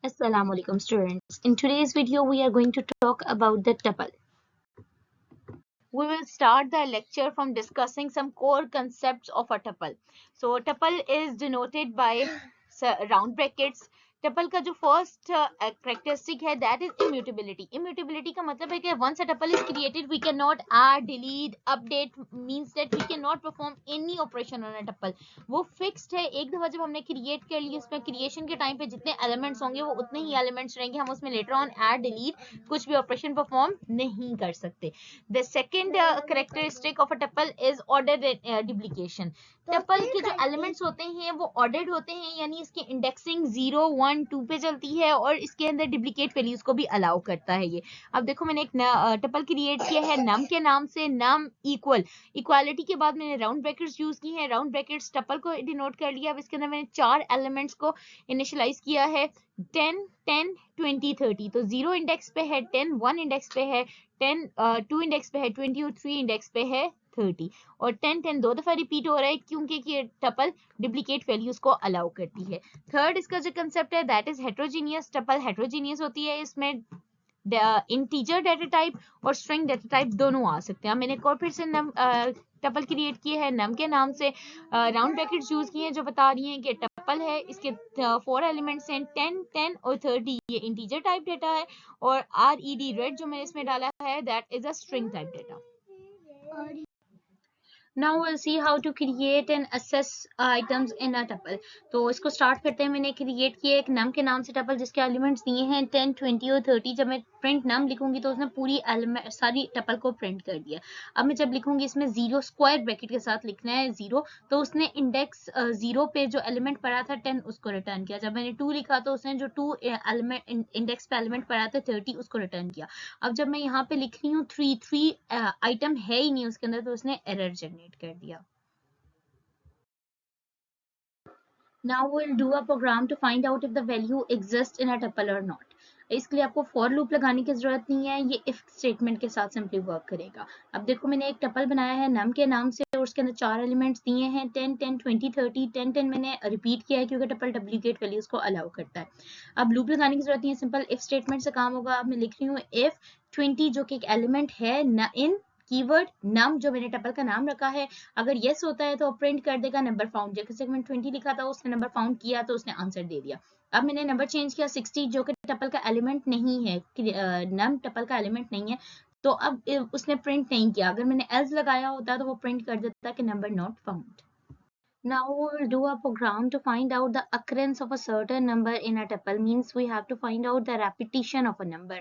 Assalamu alaikum students. In today's video we are going to talk about the tuple. We will start the lecture from discussing some core concepts of a tuple. So tuple is denoted by round brackets. Tuple का जो first characteristic है that is immutability. Immutability का मतलब है कि once a tuple is created we cannot add, delete, update, means that we cannot perform any operation on a tuple. वो fixed है. एक दफा जब हमने create कर ली उसमें creation के time पे जितने elements होंगे वो उतने ही elements रहेंगे. हम उसमें later on add, delete कुछ भी operation perform नहीं कर सकते. The second characteristic of a tuple is ordered duplication. Tuple के जो elements होते हैं वो ordered होते हैं, यानी इसकी indexing 0, 1, 2 पे चलती है और इसके अंदर duplicate values को भी allow करता है ये. अब देखो मैंने एक tuple create किया है num के नाम से. num equal, equality के बाद मैंने round brackets use की हैं. round brackets tuple को denote कर लिया. अब इसके अंदर मैंने 4 elements को initialize किया है. 10, 10, 20, 30. तो 0 इंडेक्स पे है 10, 1 इंडेक्स पे है 10, 2 इंडेक्स पे है 20 और 3 इंडेक्स पे है 30. और 10, 10 दो दफा रिपीट हो रहा है क्योंकि ये टपल डुप्लीकेट वैल्यूज को अलाउ करती है. थर्ड इसका जो कंसेप्ट है that is heterogeneous. Tuple heterogeneous होती है, इसमें इंटीजर डाटा टाइप और स्ट्रिंग डाटा टाइप दोनों आ सकते हैं. मैंने एक और फिर से टपल क्रिएट किए हैं नम के नाम से. राउंड ब्रैकेट्स यूज किए हैं जो बता रही हैं कि टपल है, इसके 4 एलिमेंट्स हैं 10, 10 और 30. ये इंटीजर टाइप डेटा है और red रेड जो मैंने इसमें डाला है that is a string type data. Now we'll see how to create and access items in a tuple. तो इसको स्टार्ट करते हैं. मैंने क्रिएट किया एक नम के नाम से टपल जिसके एलिमेंट्स दिए हैं 10, 20 और 30. जब मैं प्रिंट नम लिखूंगी तो उसने पूरी एलिमेंट सारी टपल को प्रिंट कर दिया. अब मैं जब लिखूंगी इसमें 0 स्क्वायर ब्रैकेट के साथ लिखना है 0, तो उसने इंडेक्स 0 पे जो एलिमेंट पड़ा था 10 उसको रिटर्न किया. जब मैंने 2 लिखा तो उसने जो 2 एलिमेंट इंडेक्स पे एलिमेंट पड़ा था 30 उसको रिटर्न किया. अब जब मैं यहाँ पे लिख रही हूँ 3 आइटम है ही नहीं उसके अंदर तो उसने एरर जनरेट कर दिया. Now we'll do a program to find out if the value exists in a tuple or not. इसके लिए आपको फॉर लूप लगाने की जरूरत नहीं है, ये इफ स्टेटमेंट के साथ सिंपली वर्क करेगा. अब देखो मैंने एक टपल बनाया है नम के नाम से और उसके अंदर 4 एलिमेंट्स दिए हैं 10, 10, 20, 30. 10, 10 मैंने रिपीट किया है क्योंकि टपल डुप्लीकेट वैल्यूज को अलाउ करता है. अब लूप लगाने की जरूरत नहीं है, सिंपल इफ स्टेटमेंट से काम होगा. अब मैं लिख रही हूँ इफ 20 जो कि एक एलिमेंट है न इन कीवर्ड नम जो मैंने टपल का नाम रखा है, अगर यस होता है तो प्रिंट कर देगा नंबर फाउंड. जैसे मैंने 20 लिखा था उसने नंबर फाउंड किया तो उसने आंसर दे दिया. अब मैंने नंबर चेंज किया 60 जो कि टपल का एलिमेंट नहीं है, नम टपल का एलिमेंट नहीं है, तो अब उसने प्रिंट नहीं किया. अगर मैंने एल्स लगाया होता तो वो प्रिंट कर देता कि number not found. Now we will do a program to find out the occurrence of a certain number in a tuple. Means we have to find out the repetition of a number.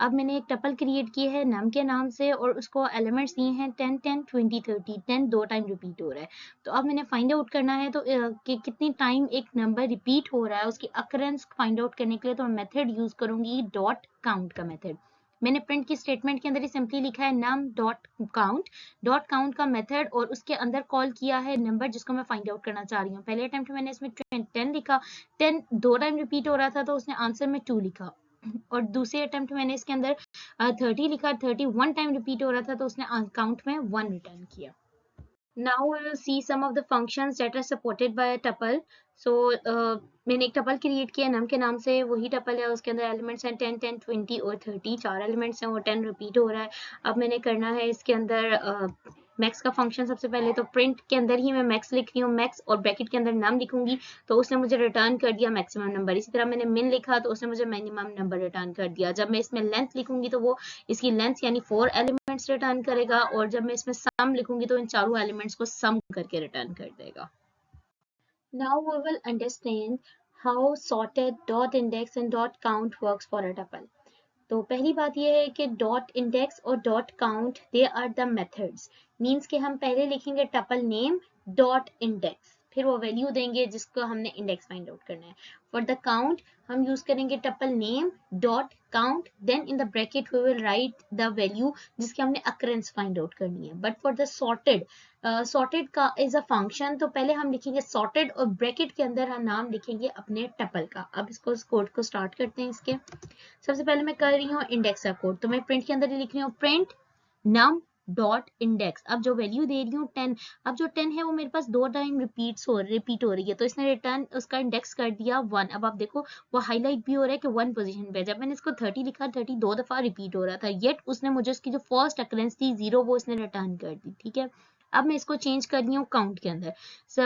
अब मैंने एक tuple create की है नम के नाम से और उसको एलिमेंट्स दिए हैं 10, 10, 20, 30. 10 दो टाइम रिपीट हो रहा है. तो अब मैंने फाइंड आउट करना है तो कि कितनी टाइम एक नंबर रिपीट हो रहा है उसकी अकरेंस फाइंड आउट करने के लिए तो मैं मेथड यूज करूंगी डॉट काउंट का मेथड. मैंने प्रिंट की स्टेटमेंट के अंदर ही सिंपली लिखा है num डॉट काउंट का मेथड और उसके अंदर कॉल किया है नंबर जिसको मैं फाइंड आउट करना चाह रही हूँ. पहले अटेम्प्ट में मैंने इसमें 10 लिखा, 10 दो टाइम रिपीट हो रहा था तो उसने आंसर में 2 लिखा. और दूसरे अटेम्प्ट मैंने इसके अंदर 30 लिखा, 30 1 टाइम रिपीट हो रहा था तो उसने काउंट में 1 रिटर्न किया. Now we will see some of the functions that are supported by a tuple. So मैंने एक टपल क्रिएट किया नम के नाम से, वही टपल है उसके अंदर एलिमेंट्स हैं 10, 10, 20 और 30. 4 एलिमेंट्स हैं और 10 रिपीट हो रहा है. अब मैंने करना है इसके अंदर मैक्स का फंक्शन. सबसे पहले तो प्रिंट के अंदर ही मैं मैक्स लिख रही हूँ, मैक्स और ब्रैकेट के अंदर नम लिखूंगी तो उसने मुझे रिटर्न कर दिया मैक्सिमम नंबर. इसी तरह मैंने मिन लिखा तो उसने मुझे मिनिमम नंबर रिटर्न कर दिया. जब मैं इसमें लेंथ लिखूंगी तो वो इसकी लेंथ यानी 4 एलिमेंट्स रिटर्न करेगा और जब मैं इसमें सम लिखूंगी तो इन चारों एलिमेंट्स को सम करके रिटर्न कर देगा. Now we will understand how sorted dot index and dot count works for a tuple. तो पहली बात यह है कि डॉट इंडेक्स और dot count they are the methods. Means कि हम पहले लिखेंगे टपल नेम डॉट इंडेक्स, फिर वो वैल्यू देंगे जिसको हमने इंडेक्स फाइंड आउट करना है. फॉर द काउंट हम यूज करेंगे tuple name dot count, then in the bracket we will write the value जिसकी हमने अकरेंस फाइंड आउट करनी है. बट फॉर द सॉर्टेड का इज अ फंक्शन, तो पहले हम लिखेंगे सॉर्टेड और ब्रैकेट के अंदर हम नाम लिखेंगे अपने टपल का. अब इसको इस कोड को स्टार्ट करते हैं. इसके सबसे पहले मैं कर रही हूँ इंडेक्स का कोड, तो मैं प्रिंट के अंदर ही लिख रही हूँ प्रिंट नम डॉट इंडेक्स। अब जो वैल्यू दे रही हूँ 10, अब जो 10 है वो मेरे पास 2 टाइम रिपीट हो रही है, तो इसने रिटर्न उसका इंडेक्स कर दिया 1। अब आप देखो वो हाईलाइट भी हो रहा है कि 1 पोजीशन पे। जब मैंने इसको 30 लिखा, 30 2 दफा रिपीट हो रहा था, येट उसने मुझे उसकी जो फर्स्ट अकरेंस थी 0 वो इसने रिटर्न कर दी। ठीक है, अब मैं इसको चेंज कर रही हूँ काउंट के अंदर,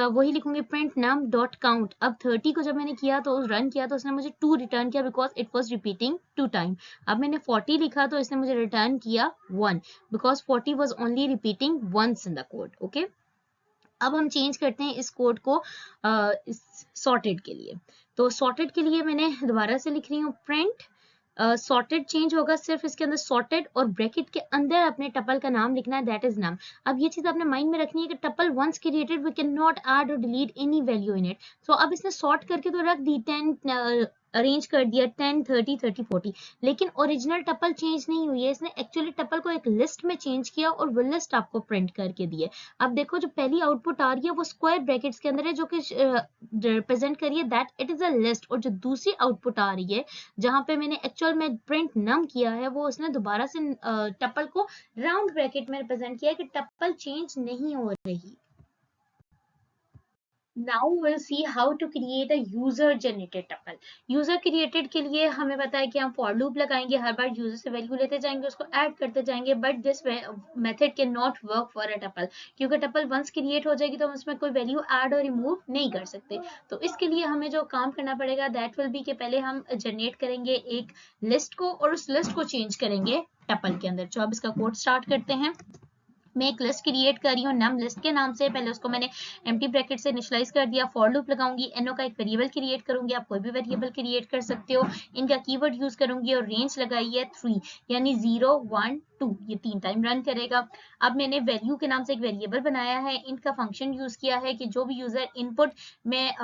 वही लिखूंगी प्रिंट नम डॉट काउंट। अब 30 को जब मैंने किया तो रन किया तो उसने मुझे 2 रिटर्न किया because it was repeating 2 time. अब मैंने 40 लिखा तो इसने मुझे रिटर्न किया 1 because 40 was only repeating once in the code. Okay, अब हम चेंज करते हैं इस कोड को सॉर्टेड के लिए। तो सॉर्टेड के लिए मैंने दोबारा से लिख रही हूँ प्रिंट सॉर्टेड चेंज होगा सिर्फ इसके अंदर सॉर्टेड और ब्रैकेट के अंदर अपने टपल का नाम लिखना है, दैट इज नम। अब ये चीज आपने माइंड में रखनी है कि tuple once created we can not add और delete any value in it. So अब इसने सॉर्ट करके तो रख दी 10, अरेंज कर दिया 10 30 30 40, लेकिन ओरिजिनल टपल चेंज नहीं हुई है। इसने एक्चुअली टपल को एक लिस्ट में चेंज किया और वो लिस्ट आपको प्रिंट करके दी है। अब देखो जो पहली आउटपुट आ रही है वो स्क्वायर ब्रैकेट्स के अंदर है जो कि रिप्रेजेंट करिए that it is a list, और जो दूसरी आउटपुट आ रही है जहां पे मैंने एक्चुअल में प्रिंट नम किया है वो उसने दोबारा से टपल को राउंड ब्रैकेट में रिप्रेजेंट किया है कि टपल चेंज नहीं हो रही। Now we'll see how to create a user generated tuple. User created के लिए हमें पता है कि हम फॉर लूप लगाएंगे, हर बार यूजर से वैल्यू लेते जाएंगे, उसको ऐड करते जाएंगे, but this method can not work for a tuple, क्योंकि टपल वंस क्रिएट हो जाएगी तो हम उसमें कोई वैल्यू ऐड और रिमूव नहीं कर सकते। तो इसके लिए हमें जो काम करना पड़ेगा दैट विल बी कि पहले हम जनरेट करेंगे एक लिस्ट को और उस लिस्ट को चेंज करेंगे टपल के अंदर। तो अब इसका कोड स्टार्ट करते हैं। मैं एक लिस्ट क्रिएट कर रही हूँ नम लिस्ट के नाम से, पहले उसको मैंने एम्प्टी ब्रैकेट से इनिशियलाइज कर दिया, फॉर लूप लगाऊंगी, एनो का एक वेरिएबल क्रिएट करूंगी, आप कोई भी वेरिएबल क्रिएट कर सकते हो, इनका कीवर्ड यूज करूंगी और रेंज लगाई है 3 यानी 0 1 2, ये 3 टाइम रन करेगा। अब मैंने वैल्यू के नाम से एक वेरिएबल बनाया है, इंट का फंक्शन यूज किया है कि जो भी यूजर इनपुट में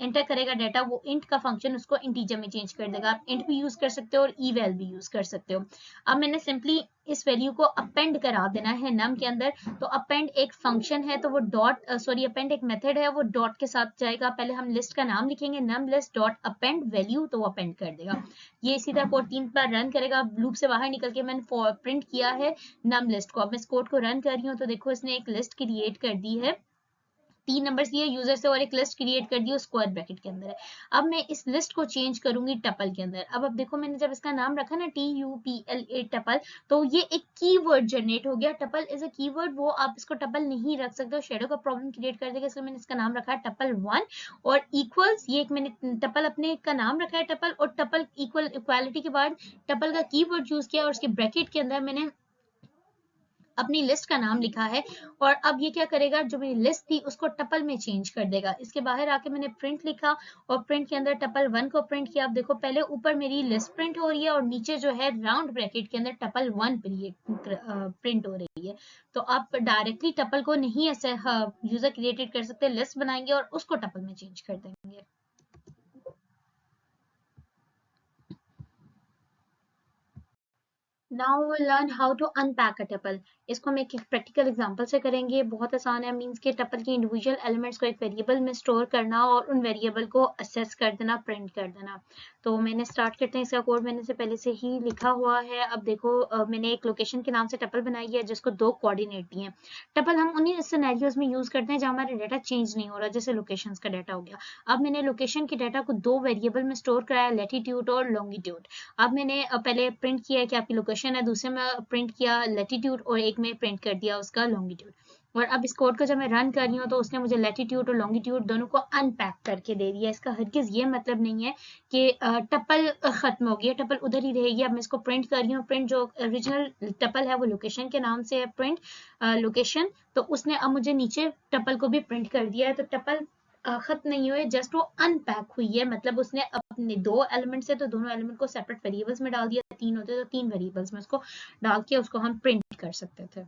एंटर करेगा डाटा वो इंट का फंक्शन उसको इंटीजर में चेंज कर देगा। आप इंट भी यूज कर सकते हो और ईवैल भी यूज कर सकते हो। अब मैंने सिंपली इस वैल्यू को अपेंड करा देना है नम के अंदर। तो अपेंड एक फंक्शन है तो वो डॉट अपेंड एक मेथड है वो डॉट के साथ जाएगा। पहले हम लिस्ट का नाम लिखेंगे नम लिस्ट डॉट अपेंड वैल्यू, तो वो अपेंड कर देगा। ये इसी तरह कोड 3 बार रन करेगा। लूप से बाहर निकल के मैंने प्रिंट किया है नम लिस्ट को। अब मैं इस कोड को रन कर रही हूँ तो देखो इसने एक लिस्ट क्रिएट कर दी है, 3 नंबर्स दिए यूजर से और एक लिस्ट क्रिएट कर दी स्क्वायर ब्रैकेट के अंदर है। अब मैं इस लिस्ट को चेंज करूंगी टपल के अंदर। अब देखो मैंने जब इसका नाम रखा ना TUPLA टपल, तो ये एक कीवर्ड जनरेट हो गया। टपल इज अ कीवर्ड, वो आप इसको टपल नहीं रख सकते हो, शेडो का प्रॉब्लम क्रिएट कर देगा, इसलिए मैंने इसका नाम रखा है टपल 1 और इक्वल्स, ये एक मैंने टपल अपने का नाम रखा है टपल, और टपल इक्वल इक्वालिटी के बाद टपल का कीवर्ड यूज किया और उसके ब्रैकेट के अंदर मैंने अपनी लिस्ट का नाम लिखा है। और अब ये क्या करेगा, जो मेरी लिस्ट थी उसको टपल में चेंज कर देगा। इसके बाहर आके मैंने प्रिंट लिखा और प्रिंट के अंदर टपल 1 को प्रिंट किया। आप देखो पहले ऊपर मेरी लिस्ट प्रिंट हो रही है और नीचे जो है राउंड ब्रैकेट के अंदर टपल 1 प्रिंट हो रही है। तो आप डायरेक्टली टपल को नहीं ऐसे यूजर क्रिएटेड कर सकते, लिस्ट बनाएंगे और उसको टपल में चेंज कर देंगे। Now we learn how to unpack a tuple. इसको हम एक प्रैक्टिकल एग्जांपल से करेंगे। बहुत आसान है, मींस के टपल के इंडिविजुअल एलिमेंट्स को एक वेरिएबल में स्टोर करना और उन वेरिएबल को असेस कर देना, प्रिंट कर देना। तो मैंने स्टार्ट करते हैं, इसका कोड मैंने से पहले से ही लिखा हुआ है। अब देखो मैंने एक लोकेशन के नाम से टपल बनाई है जिसको 2 कोऑर्डिनेट दिए हैं। टपल हम उन्हीं सिनेरियोज में यूज करते हैं जहां हमारा डाटा चेंज नहीं हो रहा, जैसे लोकेशन का डाटा हो गया। अब मैंने लोकेशन के डाटा को 2 वेरिएबल में स्टोर कराया, लैटिट्यूड और लॉन्गिट्यूड। अब मैंने पहले प्रिंट किया है कि आपकी लोकेशन है, दूसरे में प्रिंट किया लैटिट्यूड और एक में प्रिंट कर दिया उसका लॉन्गिट्यूड। और अब इस कोड को जब मैं रन कर रही हूँ तो उसने मुझे लैटिट्यूड और लॉन्गिट्यूड दोनों को अनपैक करके दे दिया। इसका हरगिज ये मतलब नहीं है कि टपल खत्म हो गया, टपल उधर ही रहेगी। अब मैं इसको प्रिंट कर रही हूँ, प्रिंट जो ओरिजिनल टपल है वो लोकेशन के नाम से है, प्रिंट लोकेशन। तो उसने अब मुझे नीचे टपल को भी प्रिंट कर दिया है। तो टपल खत्म नहीं हुए, जस्ट वो अनपैक हुई है। मतलब उसने अपने 2 एलिमेंट से तो दोनों एलिमेंट को सेपरेट वेरिएबल्स में डाल दिया, 3 होते तो 3 वेरिएबल्स में उसको डाल के उसको हम प्रिंट कर सकते थे।